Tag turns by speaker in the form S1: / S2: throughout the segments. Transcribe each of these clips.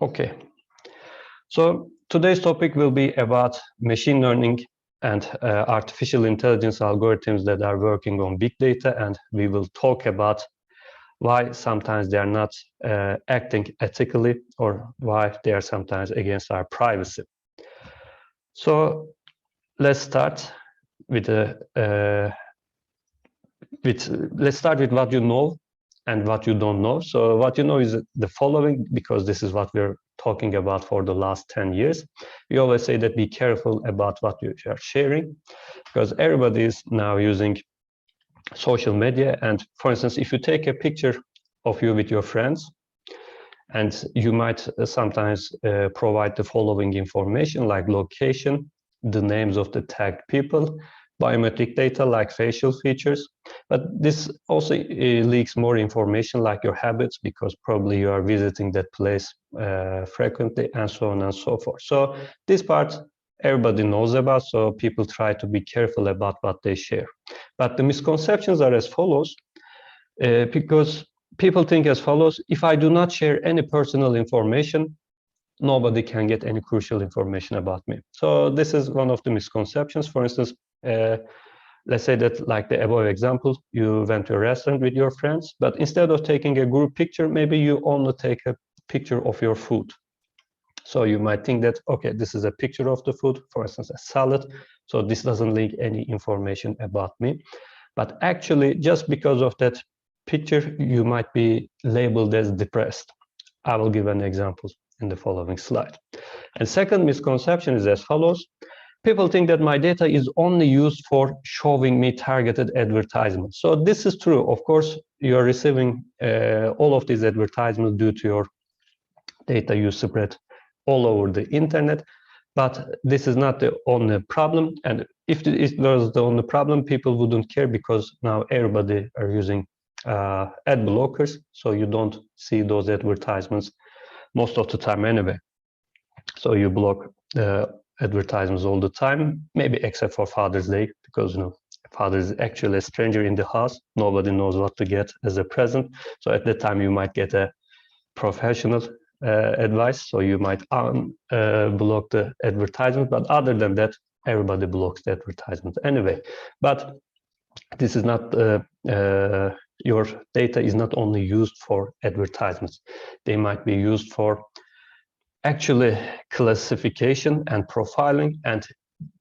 S1: Okay, so today's topic will be about machine learning and artificial intelligence algorithms that are working on big data, and we will talk about why sometimes they are not acting ethically or why they are sometimes against our privacy. So let's start with let's start with what you know and what you don't know. So what you know is the following, because this is what we're talking about for the last 10 years. We always say that be careful about what you are sharing, because everybody is now using social media. And for instance, if you take a picture of you with your friends, and you might sometimes provide the following information like location, the names of the tagged people, biometric data like facial features, but this also leaks more information like your habits, because probably you are visiting that place frequently, and so on and so forth. So this part everybody knows about, so people try to be careful about what they share. But the misconceptions are as follows, because people think as follows: if I do not share any personal information, nobody can get any crucial information about me. So this is one of the misconceptions. For instance, let's say that, like the above example, you went to a restaurant with your friends, but instead of taking a group picture, maybe you only take a picture of your food. So you might think that, okay, this is a picture of the food, for instance, a salad, so this doesn't leak any information about me. But actually, just because of that picture, you might be labeled as depressed. I will give an example in the following slide. And second misconception is as follows: people think that my data is only used for showing me targeted advertisements. So this is true. Of course, you are receiving all of these advertisements due to your data you spread all over the internet. But this is not the only problem. And if it was the only problem, people wouldn't care, because now everybody are using ad blockers. So you don't see those advertisements most of the time anyway. So you block advertisements all the time, maybe except for Father's Day, because father is actually a stranger in the house. Nobody knows what to get as a present. So at that time you might get a professional advice, so you might block the advertisement. But other than that, everybody blocks the advertisement anyway. But this is not your data is not only used for advertisements. They might be used for actually classification and profiling, and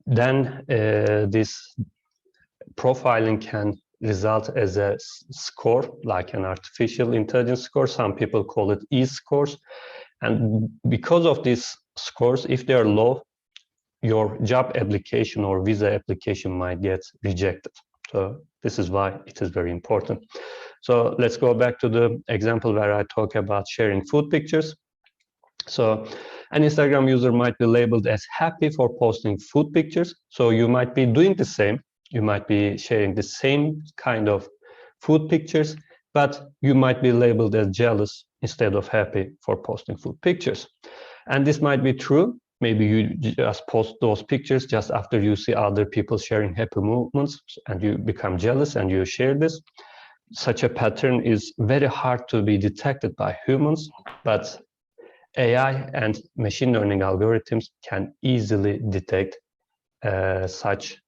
S1: then this profiling can result as a score, like an artificial intelligence score. Some people call it e-scores. And because of these scores, if they are low, your job application or visa application might get rejected. So this is why it is very important. So let's go back to the example where I talk about sharing food pictures. So an Instagram user might be labeled as happy for posting food pictures. So you might be doing the same. You might be sharing the same kind of food pictures, but you might be labeled as jealous instead of happy for posting food pictures. And this might be true. Maybe you just post those pictures just after you see other people sharing happy moments, and you become jealous and you share this. Such a pattern is very hard to be detected by humans, but AI and machine learning algorithms can easily detect such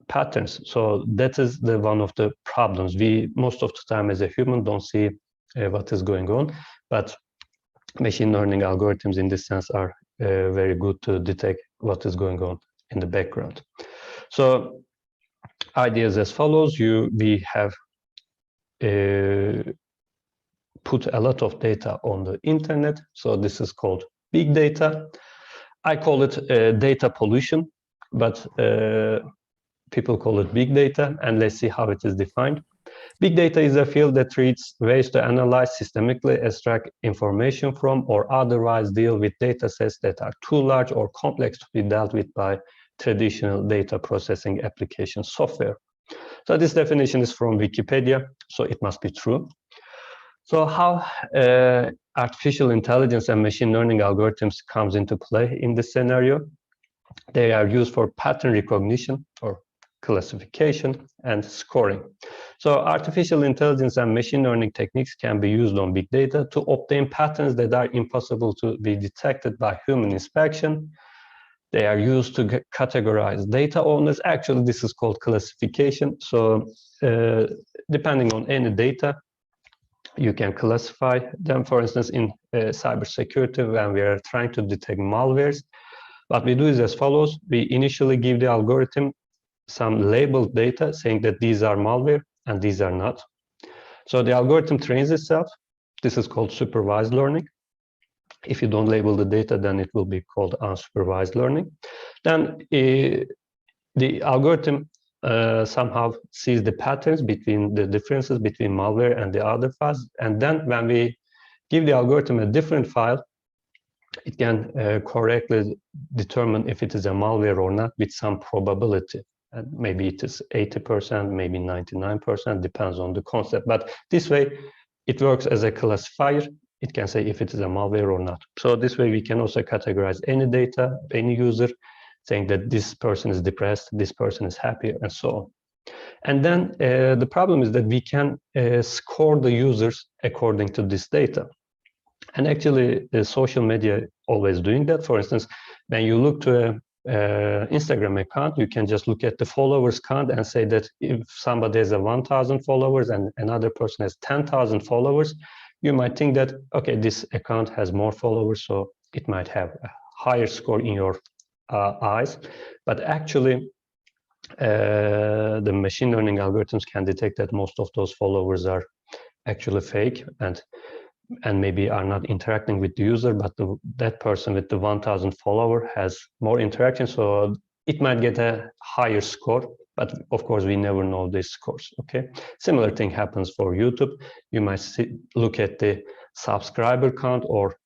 S1: patterns. So that is one of the problems. We most of the time as a human don't see what is going on, but machine learning algorithms in this sense are very good to detect what is going on in the background. So ideas as follows: we have put a lot of data on the internet, so this is called big data. I call it data pollution, but people call it big data, and let's see how it is defined. Big data is a field that treats ways to analyze, systemically extract information from, or otherwise deal with data sets that are too large or complex to be dealt with by traditional data processing application software. So this definition is from Wikipedia, so it must be true. So how artificial intelligence and machine learning algorithms comes into play in this scenario? They are used for pattern recognition, or classification, and scoring. So artificial intelligence and machine learning techniques can be used on big data to obtain patterns that are impossible to be detected by human inspection. They are used to categorize data owners. Actually, this is called classification. So depending on any data, you can classify them. For instance, in cybersecurity, when we are trying to detect malwares, what we do is as follows. We initially give the algorithm some labeled data saying that these are malware and these are not. So the algorithm trains itself. This is called supervised learning. If you don't label the data, then it will be called unsupervised learning. Then the algorithm somehow sees the patterns between the differences between malware and the other files. And then when we give the algorithm a different file, it can correctly determine if it is a malware or not with some probability. And maybe it is 80%, maybe 99%, depends on the concept. But this way, it works as a classifier. It can say if it is a malware or not. So this way, we can also categorize any data, any user, saying that this person is depressed, this person is happy, and so on. And then the problem is that we can score the users according to this data. And actually, social media always doing that. For instance, when you look to a Instagram account, you can just look at the followers count and say that if somebody has 1,000 followers and another person has 10,000 followers, you might think that, okay, this account has more followers, so it might have a higher score in your eyes. But actually, the machine learning algorithms can detect that most of those followers are actually fake and maybe are not interacting with the user, but that person with the 1,000 follower has more interaction, so it might get a higher score, but of course we never know these scores, okay? Similar thing happens for YouTube. You might look at the subscriber count or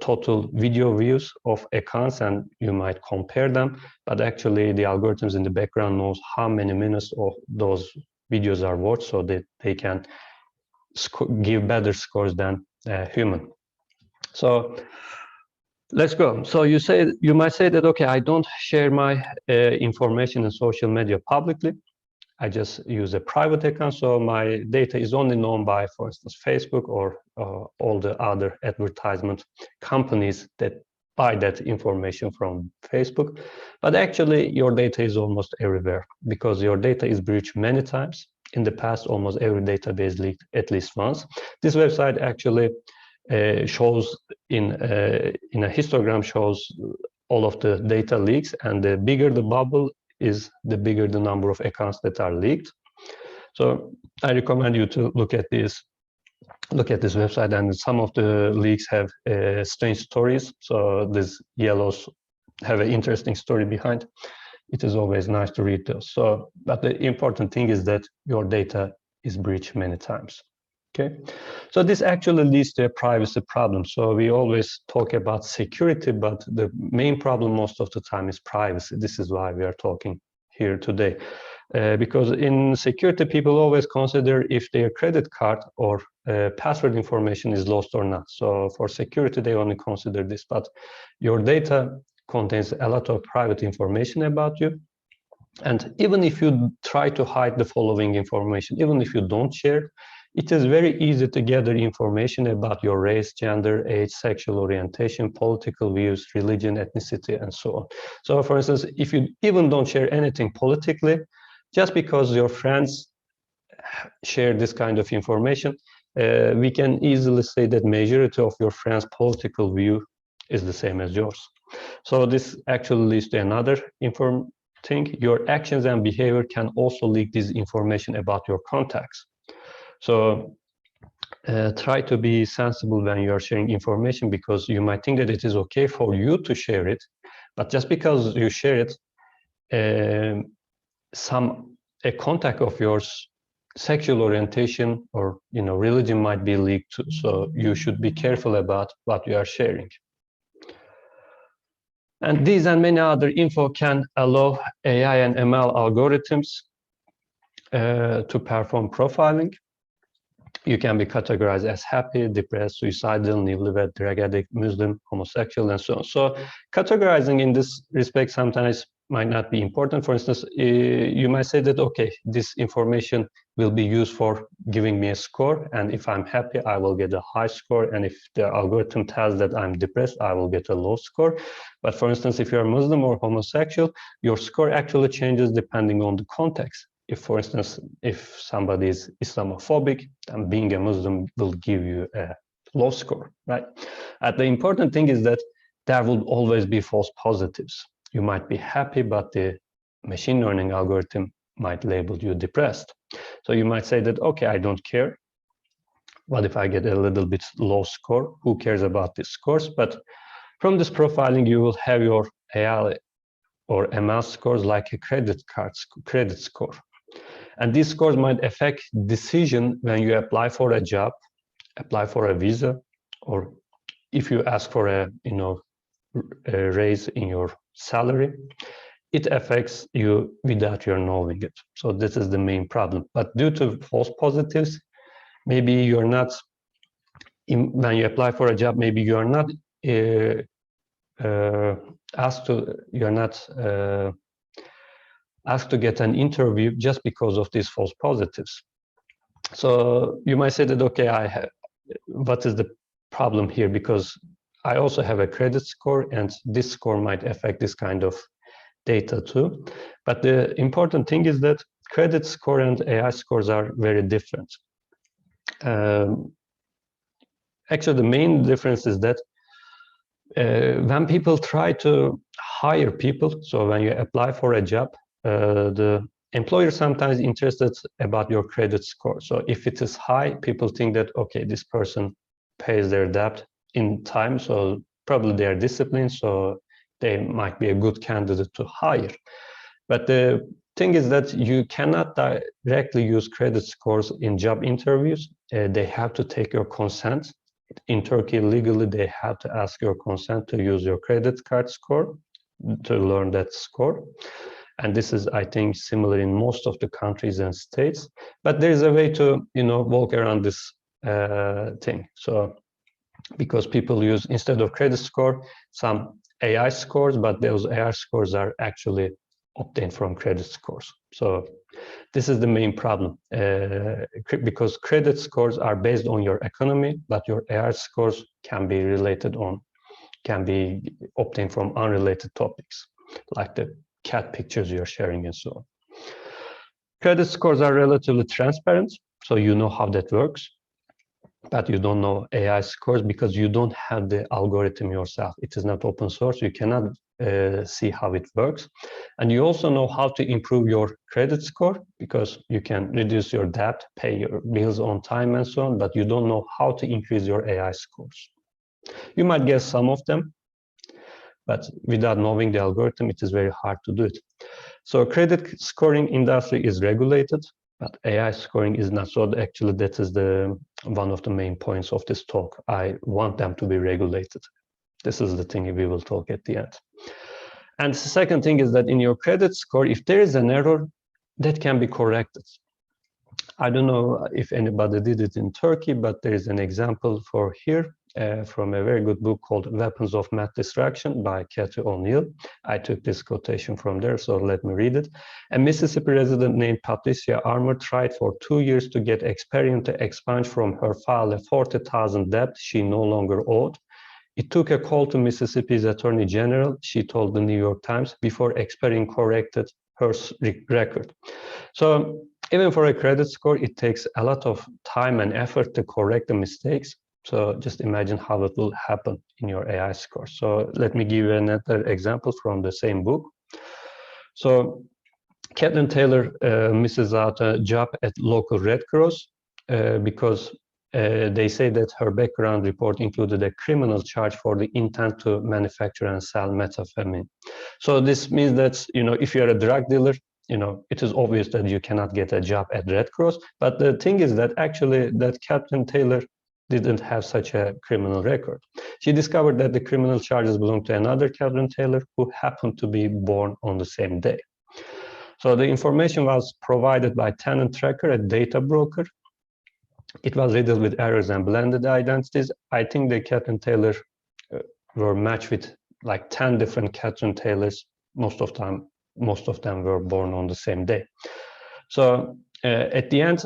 S1: total video views of accounts and you might compare them, but actually the algorithms in the background knows how many minutes of those videos are watched, so that they can give better scores than human. So let's go. So you might say that, okay, I don't share my information in social media publicly. I just use a private account, so my data is only known by, for instance, Facebook or all the other advertisement companies that buy that information from Facebook. But actually, your data is almost everywhere because your data is breached many times. In the past, almost every database leaked at least once. This website actually shows in a histogram shows all of the data leaks, and the bigger the bubble is, the bigger the number of accounts that are leaked. So I recommend you to look at this website, and some of the leaks have strange stories. So these yellows have an interesting story behind. It is always nice to read those. So, but the important thing is that your data is breached many times. Okay, so this actually leads to a privacy problem. So we always talk about security, but the main problem most of the time is privacy. This is why we are talking here today. Because in security, people always consider if their credit card or password information is lost or not. So for security, they only consider this, but your data contains a lot of private information about you. And even if you try to hide the following information, even if you don't share, it is very easy to gather information about your race, gender, age, sexual orientation, political views, religion, ethnicity, and so on. So for instance, if you even don't share anything politically, just because your friends share this kind of information, we can easily say that majority of your friends' political view is the same as yours. So this actually leads to another thing. Your actions and behavior can also leak this information about your contacts. So try to be sensible when you are sharing information, because you might think that it is okay for you to share it, but just because you share it, a contact of yours, sexual orientation or religion might be leaked too. So you should be careful about what you are sharing. And these and many other info can allow AI and ML algorithms to perform profiling. You can be categorized as happy, depressed, suicidal, newlywed, drug addict, Muslim, homosexual, and so on. So categorizing in this respect sometimes might not be important. For instance, you might say that, okay, this information will be used for giving me a score, and if I'm happy, I will get a high score, and if the algorithm tells that I'm depressed, I will get a low score. But for instance, if you're Muslim or homosexual, your score actually changes depending on the context. If, for instance, if somebody is Islamophobic, then being a Muslim will give you a low score, right? And the important thing is that there will always be false positives. You might be happy, but the machine learning algorithm might label you depressed. So you might say that, okay, I don't care. What if I get a little bit low score? Who cares about these scores? But from this profiling, you will have your AI or ML scores like a credit score. And these scores might affect decision when you apply for a job, apply for a visa, or if you ask for a raise in your salary. It affects you without your knowing it. So this is the main problem. But due to false positives, maybe you're not, when you apply for a job, maybe you're not asked to get an interview just because of these false positives. So you might say that, okay, what is the problem here? Because I also have a credit score, and this score might affect this kind of data too. But the important thing is that credit score and AI scores are very different. Actually, the main difference is that when people try to hire people, so when you apply for a job, the employer sometimes interested about your credit score. So if it is high, people think that, okay, this person pays their debt in time, so probably they are disciplined, so they might be a good candidate to hire. But the thing is that you cannot directly use credit scores in job interviews. They have to take your consent. In Turkey, legally, they have to ask your consent to use your credit card score to learn that score. And this is, I think, similar in most of the countries and states. But there is a way to, walk around this thing. So, because people use, instead of credit score, some AI scores, but those AI scores are actually obtained from credit scores. So this is the main problem, because credit scores are based on your economy, but your AI scores can be obtained from unrelated topics, like the cat pictures you're sharing and so on. Credit scores are relatively transparent, so you know how that works, but you don't know AI scores because you don't have the algorithm yourself. It is not open source. You cannot see how it works. And you also know how to improve your credit score because you can reduce your debt, pay your bills on time and so on, but you don't know how to increase your AI scores. You might guess some of them, but without knowing the algorithm, it is very hard to do it. So credit scoring industry is regulated, but AI scoring is not. So actually, that is one of the main points of this talk. I want them to be regulated. This is the thing we will talk at the end. And the second thing is that in your credit score, if there is an error, that can be corrected. I don't know if anybody did it in Turkey, but there is an example for here from a very good book called Weapons of Math Distraction by Cathy O'Neill. I took this quotation from there, so let me read it. A Mississippi resident named Patricia Armour tried for 2 years to get Experian to expunge from her file a $40,000 debt she no longer owed. It took a call to Mississippi's Attorney General, she told the New York Times, before Experian corrected her record. So even for a credit score, it takes a lot of time and effort to correct the mistakes. So just imagine how it will happen in your AI score. So let me give you another example from the same book. So Kathleen Taylor misses out a job at local Red Cross because they say that her background report included a criminal charge for the intent to manufacture and sell methamphetamine. So this means that, if you're a drug dealer, it is obvious that you cannot get a job at Red Cross. But the thing is that actually that Captain Taylor didn't have such a criminal record. She discovered that the criminal charges belonged to another Captain Taylor who happened to be born on the same day. So the information was provided by Tenant Tracker, a data broker. It was riddled with errors and blended identities. I think the Captain Taylor were matched with like 10 different Catherine Taylors. Most of the time, most of them were born on the same day. So at the end,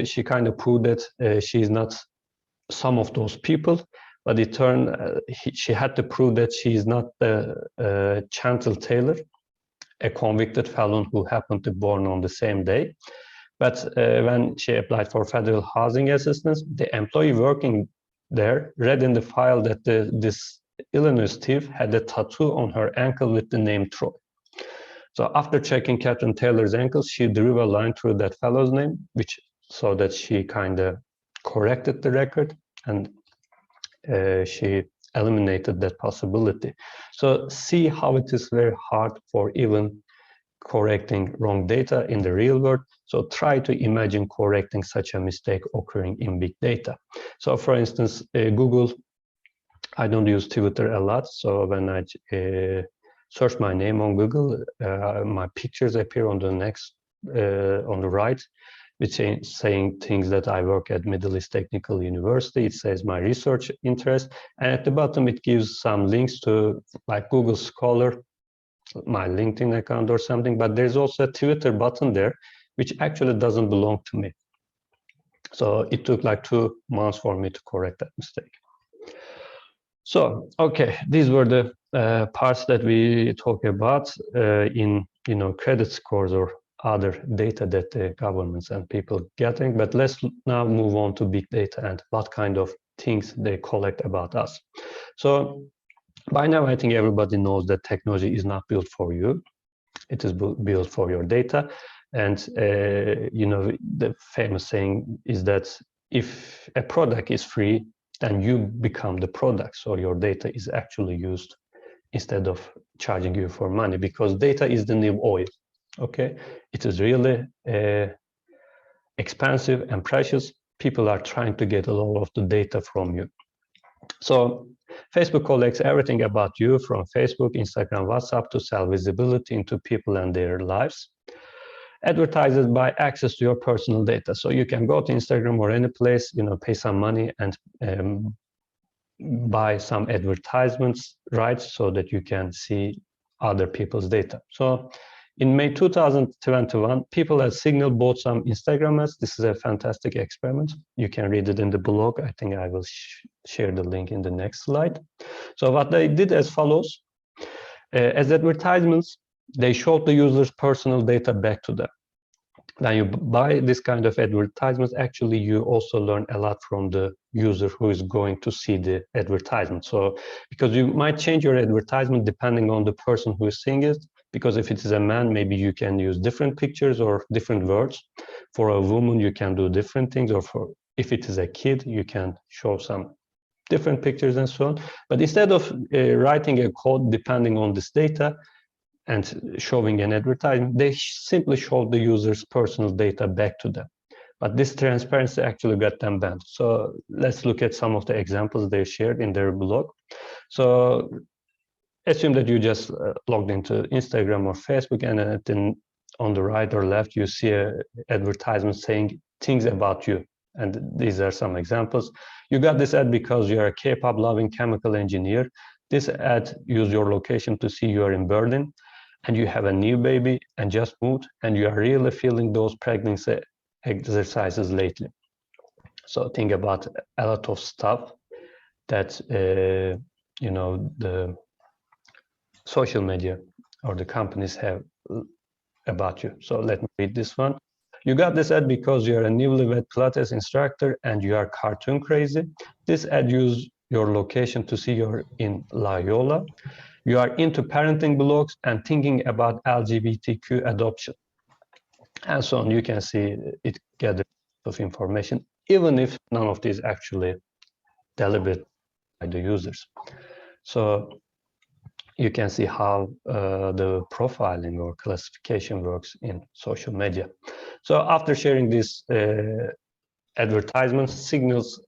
S1: she kind of proved that she is not some of those people, but it turned she had to prove that she is not the Chantal Taylor, a convicted felon who happened to be born on the same day. But when she applied for federal housing assistance, the employee working there read in the file that this Illinois thief had a tattoo on her ankle with the name Troy. So after checking Catherine Taylor's ankles, she drew a line through that fellow's name, which so that she kind of corrected the record, and she eliminated that possibility. So see how it is very hard for even correcting wrong data in the real world. So try to imagine correcting such a mistake occurring in big data. So for instance, Google, I don't use Twitter a lot. So when I search my name on Google, my pictures appear on the next, on the right, which is saying things that I work at Middle East Technical University. It says my research interest. And at the bottom, it gives some links to like Google Scholar, my LinkedIn account or something, but there's also a Twitter button there, which actually doesn't belong to me. So it took like 2 months for me to correct that mistake. So, okay, these were the parts that we talk about in, credit scores or other data that the governments and people getting. But let's now move on to big data and what kind of things they collect about us. So by now, I think everybody knows that technology is not built for you. It is built for your data. And, the famous saying is that if a product is free, then you become the product. So your data is actually used instead of charging you for money, because data is the new oil. Okay, it is really expensive and precious. People are trying to get a lot of the data from you. So Facebook collects everything about you, from Facebook, Instagram, WhatsApp, to sell visibility into people and their lives. Advertisers buy access to your personal data. So you can go to Instagram or any place, pay some money and buy some advertisements rights so that you can see other people's data. So in May 2021, people at Signal bought some Instagram ads. This is a fantastic experiment. You can read it in the blog. I think I will share the link in the next slide. So what they did as follows. As advertisements, they showed the user's personal data back to them. When you buy this kind of advertisements, actually you also learn a lot from the user who is going to see the advertisement. So because you might change your advertisement depending on the person who is seeing it, because if it is a man, maybe you can use different pictures or different words. For a woman, you can do different things, or if it is a kid, you can show some different pictures and so on. But instead of writing a code depending on this data and showing an advertisement, they simply showed the user's personal data back to them. But this transparency actually got them banned. So let's look at some of the examples they shared in their blog. So assume that you just logged into Instagram or Facebook, and then on the right or left, you see an advertisement saying things about you. And these are some examples. You got this ad because you're a K-pop loving chemical engineer. This ad used your location to see you are in Berlin, and you have a new baby and just moved, and you are really feeling those pregnancy exercises lately. So think about a lot of stuff that, the social media or the companies have about you. So let me read this one. You got this ad because you're a newlywed Pilates instructor and you are cartoon crazy. This ad used your location to see you're in Loyola. You are into parenting blogs and thinking about LGBTQ adoption. And so on. You can see it gathers of information, even if none of these actually deliberate by the users. So you can see how the profiling or classification works in social media. So after sharing this advertisements, Signal's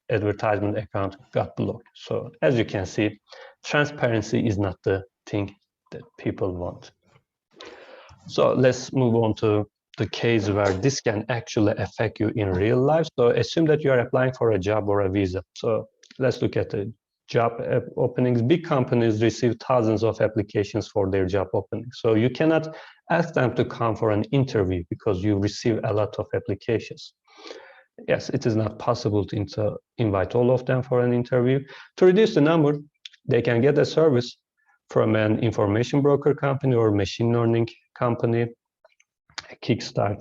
S1: advertisement account got blocked. So as you can see, transparency is not the thing that people want. So let's move on to the case where this can actually affect you in real life. So assume that you are applying for a job or a visa. So let's look at the job openings. Big companies receive thousands of applications for their job openings. So you cannot ask them to come for an interview because you receive a lot of applications. Yes, it is not possible to invite all of them for an interview. To reduce the number, they can get a service from an information broker company or machine learning company, a kickstart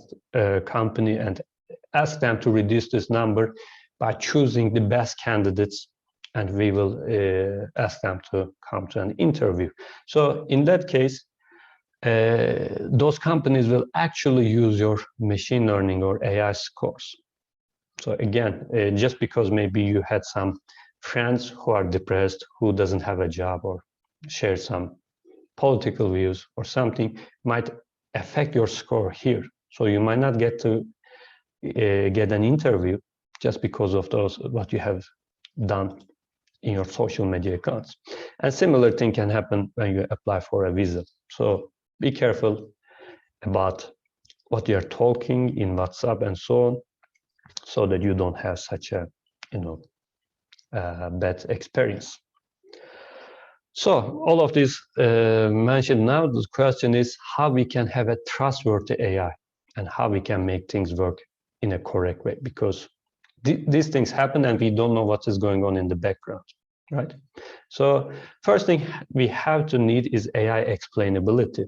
S1: company, and ask them to reduce this number by choosing the best candidates, and we will ask them to come to an interview. So in that case, those companies will actually use your machine learning or AI scores. So again, just because maybe you had some friends who are depressed, who doesn't have a job, or share some political views or something, might affect your score here. So you might not get to get an interview just because of those what you have done in your social media accounts. And similar thing can happen when you apply for a visa. So be careful about what you're talking in WhatsApp and so on, so that you don't have such a bad experience. So all of this mentioned now, the question is how we can have a trustworthy AI and how we can make things work in a correct way, because these things happen and we don't know what is going on in the background, right? So first thing we have to need is AI explainability.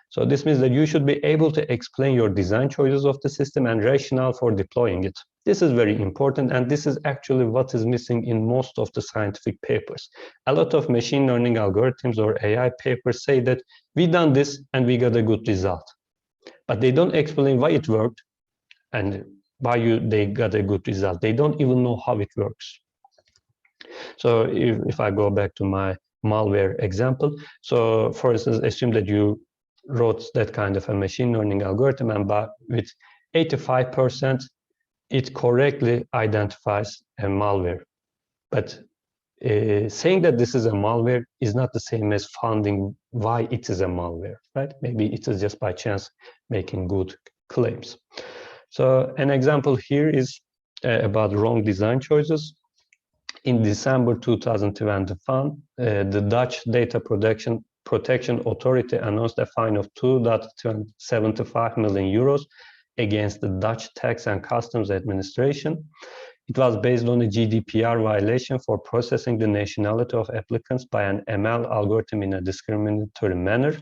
S1: So this means that you should be able to explain your design choices of the system and rationale for deploying it. This is very important, and this is actually what is missing in most of the scientific papers. A lot of machine learning algorithms or AI papers say that we done this and we got a good result, but they don't explain why it worked and why they got a good result. They don't even know how it works. So if I go back to my malware example, so for instance, assume that you wrote that kind of a machine learning algorithm, and with 85%, it correctly identifies a malware. But saying that this is a malware is not the same as finding why it is a malware, right? Maybe it is just by chance making good claims. So an example here is about wrong design choices. In December 2021, the Dutch Data Protection Authority announced a fine of 2.75 million euros against the Dutch Tax and Customs Administration. It was based on a GDPR violation for processing the nationality of applicants by an ML algorithm in a discriminatory manner.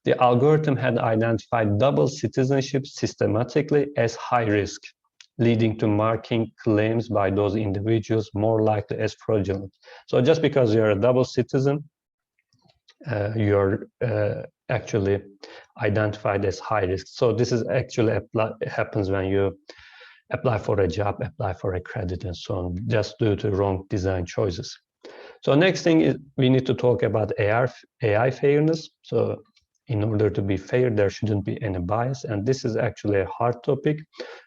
S1: The algorithm had identified double citizenship systematically as high risk, leading to marking claims by those individuals more likely as fraudulent. So just because you're a double citizen, you're actually identified as high risk. So this is actually happens when you apply for a job, apply for a credit, and so on, just due to wrong design choices. So next thing is we need to talk about AI fairness. So in order to be fair, there shouldn't be any bias, and this is actually a hard topic.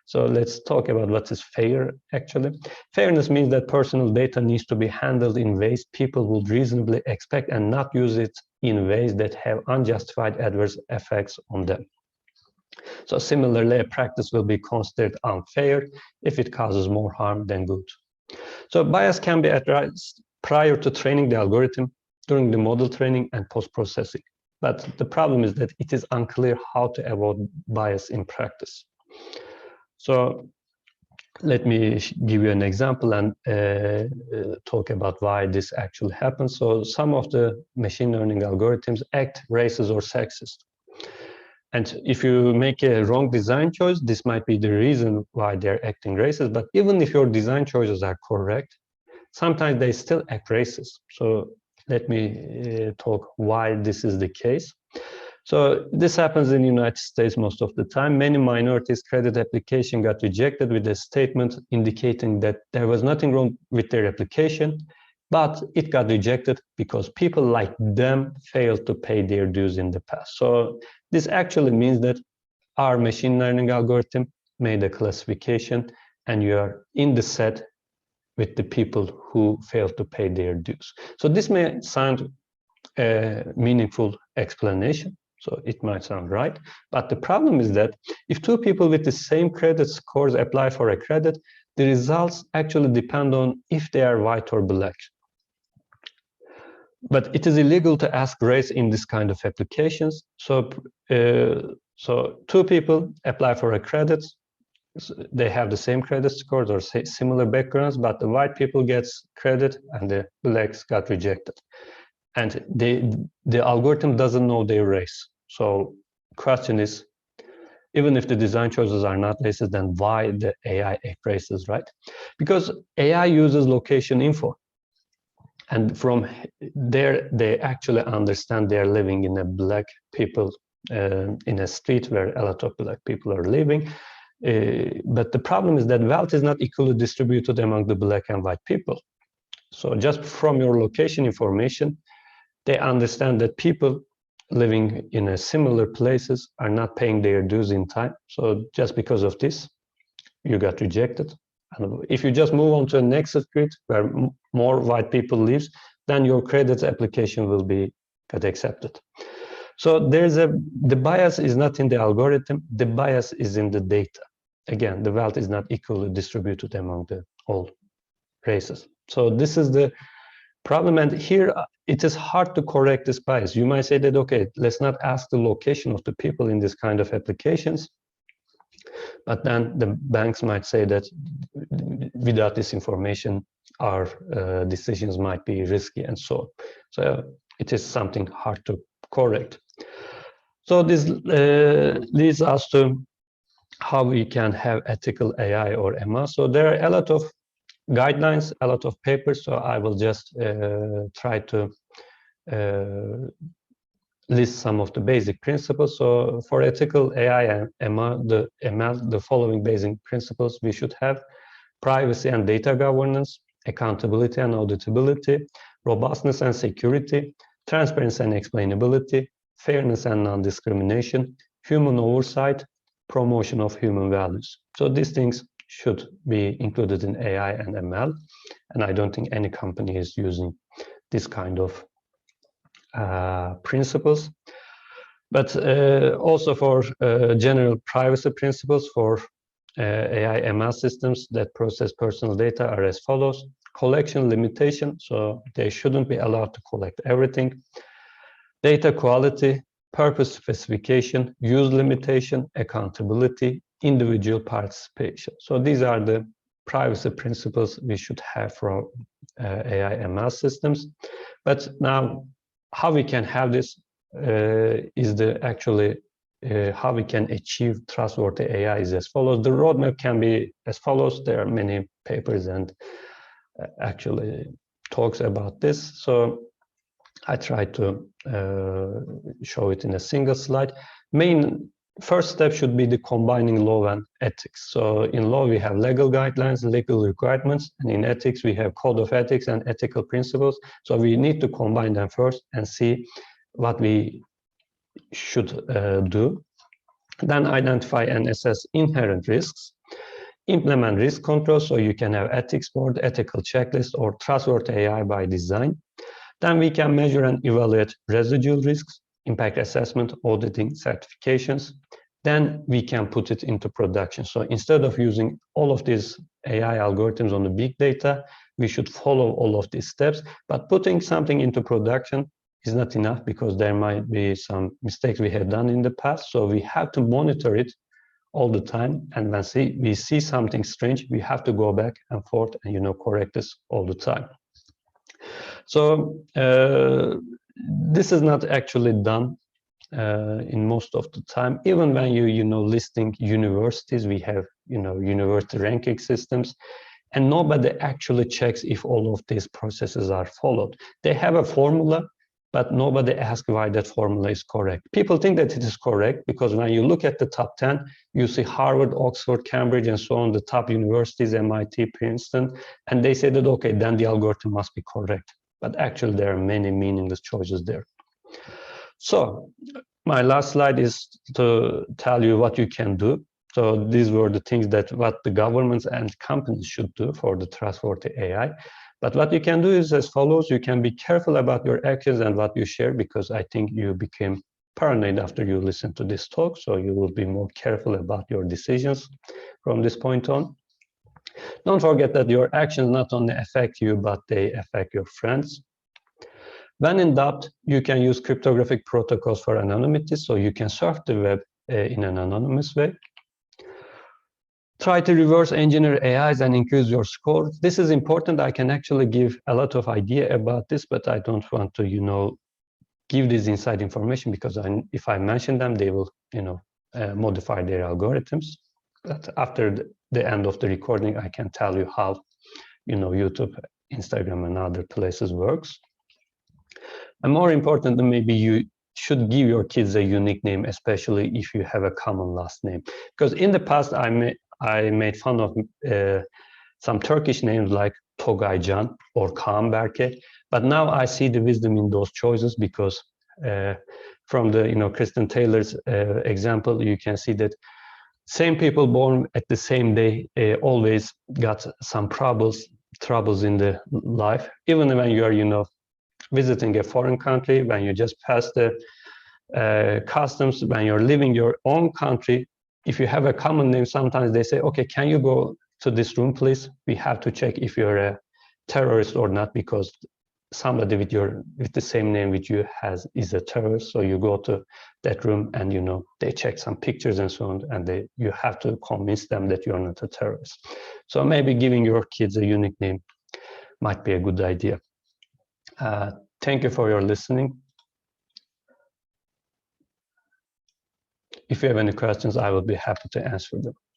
S1: So let's talk about what is fair actually. Fairness means that personal data needs to be handled in ways people would reasonably expect and not use it in ways that have unjustified adverse effects on them. So similarly, a practice will be considered unfair if it causes more harm than good. So bias can be addressed prior to training the algorithm, during the model training, and post-processing. But the problem is that it is unclear how to avoid bias in practice. So let me give you an example and talk about why this actually happens. So some of the machine learning algorithms act racist or sexist. And if you make a wrong design choice, this might be the reason why they're acting racist. But even if your design choices are correct, sometimes they still act racist. So let me talk why this is the case. So this happens in the United States most of the time. Many minorities' credit application got rejected with a statement indicating that there was nothing wrong with their application, but it got rejected because people like them failed to pay their dues in the past. So this actually means that our machine learning algorithm made a classification and you are in the set with the people who failed to pay their dues. So this may sound a meaningful explanation. So it might sound right, but the problem is that if two people with the same credit scores apply for a credit, the results actually depend on if they are white or black. But it is illegal to ask race in this kind of applications. So two people apply for a credit. They have the same credit scores or similar backgrounds, but the white people gets credit and the blacks got rejected. And the algorithm doesn't know their race. So question is, even if the design choices are not racist, then why the AI act racist, right? Because AI uses location info. And from there, they actually understand they're living in a black people, in a street where a lot of black people are living. But the problem is that wealth is not equally distributed among the black and white people. So just from your location information, they understand that people living in a similar places are not paying their dues in time. So just because of this, you got rejected. And if you just move on to the next street where more white people lives, then your credit application will be get accepted. So the bias is not in the algorithm, the bias is in the data. Again, the wealth is not equally distributed among all races. So this is the problem, and here it is hard to correct this bias. You might say that, okay, let's not ask the location of the people in this kind of applications, but then the banks might say that without this information, our decisions might be risky and so on. So it is something hard to correct. So this leads us to how we can have ethical AI or ML. So there are a lot of guidelines, a lot of papers. So I will just try to list some of the basic principles. So for ethical AI and ML, the following basic principles we should have: privacy and data governance, accountability and auditability, robustness and security, transparency and explainability, fairness and non-discrimination, human oversight, promotion of human values. So these things should be included in AI and ML, and I don't think any company is using this kind of principles. But also for general privacy principles for AI ML systems that process personal data are as follows: collection limitation, so they shouldn't be allowed to collect everything; data quality, purpose specification, use limitation, accountability, individual participation. So these are the privacy principles we should have for AI ML systems. But now, how we can have this is how we can achieve trustworthy AI is as follows. The roadmap can be as follows. There are many papers and actually talks about this. So I try to show it in a single slide. First step should be the combining law and ethics. So in law, we have legal guidelines, legal requirements, and in ethics, we have code of ethics and ethical principles. So we need to combine them first and see what we should do. Then identify and assess inherent risks. Implement risk control, so you can have ethics board, ethical checklist, or trustworthy AI by design. Then we can measure and evaluate residual risks, impact assessment, auditing, certifications. Then we can put it into production. So instead of using all of these AI algorithms on the big data, we should follow all of these steps. But putting something into production is not enough because there might be some mistakes we have done in the past. So we have to monitor it all the time. And when we see something strange, we have to go back and forth and correct this all the time. So this is not actually done in most of the time. Even when listing universities, we have university ranking systems, and nobody actually checks if all of these processes are followed. They have a formula, but nobody asks why that formula is correct. People think that it is correct because when you look at the top 10, you see Harvard, Oxford, Cambridge, and so on, the top universities, MIT, Princeton, and they say that, okay, then the algorithm must be correct. But actually, there are many meaningless choices there. So my last slide is to tell you what you can do. So these were the things what the governments and companies should do for the trustworthy AI. But what you can do is as follows. You can be careful about your actions and what you share, because I think you became paranoid after you listened to this talk. So you will be more careful about your decisions from this point on. Don't forget that your actions not only affect you, but they affect your friends. When in doubt, you can use cryptographic protocols for anonymity, so you can surf the web in an anonymous way. Try to reverse engineer AIs and increase your score. This is important. I can actually give a lot of idea about this, but I don't want to, give this inside information, because if I mention them, they will, modify their algorithms. But after the end of the recording, I can tell you how, YouTube, Instagram, and other places works. And more importantly, maybe you should give your kids a unique name, especially if you have a common last name. Because in the past, I made fun of some Turkish names like Togaycan or Kaan Berke, but now I see the wisdom in those choices, because from the Kristen Taylor's example, you can see that same people born at the same day always got some troubles in the life, even when you are visiting a foreign country, when you just pass the customs, when you're living your own country. If you have a common name, sometimes they say, okay, can you go to this room, please? We have to check if you're a terrorist or not, because somebody with the same name with you is a terrorist. So you go to that room and they check some pictures and so on, and you have to convince them that you're not a terrorist. So maybe giving your kids a unique name might be a good idea. Thank you for your listening. If you have any questions, I will be happy to answer them.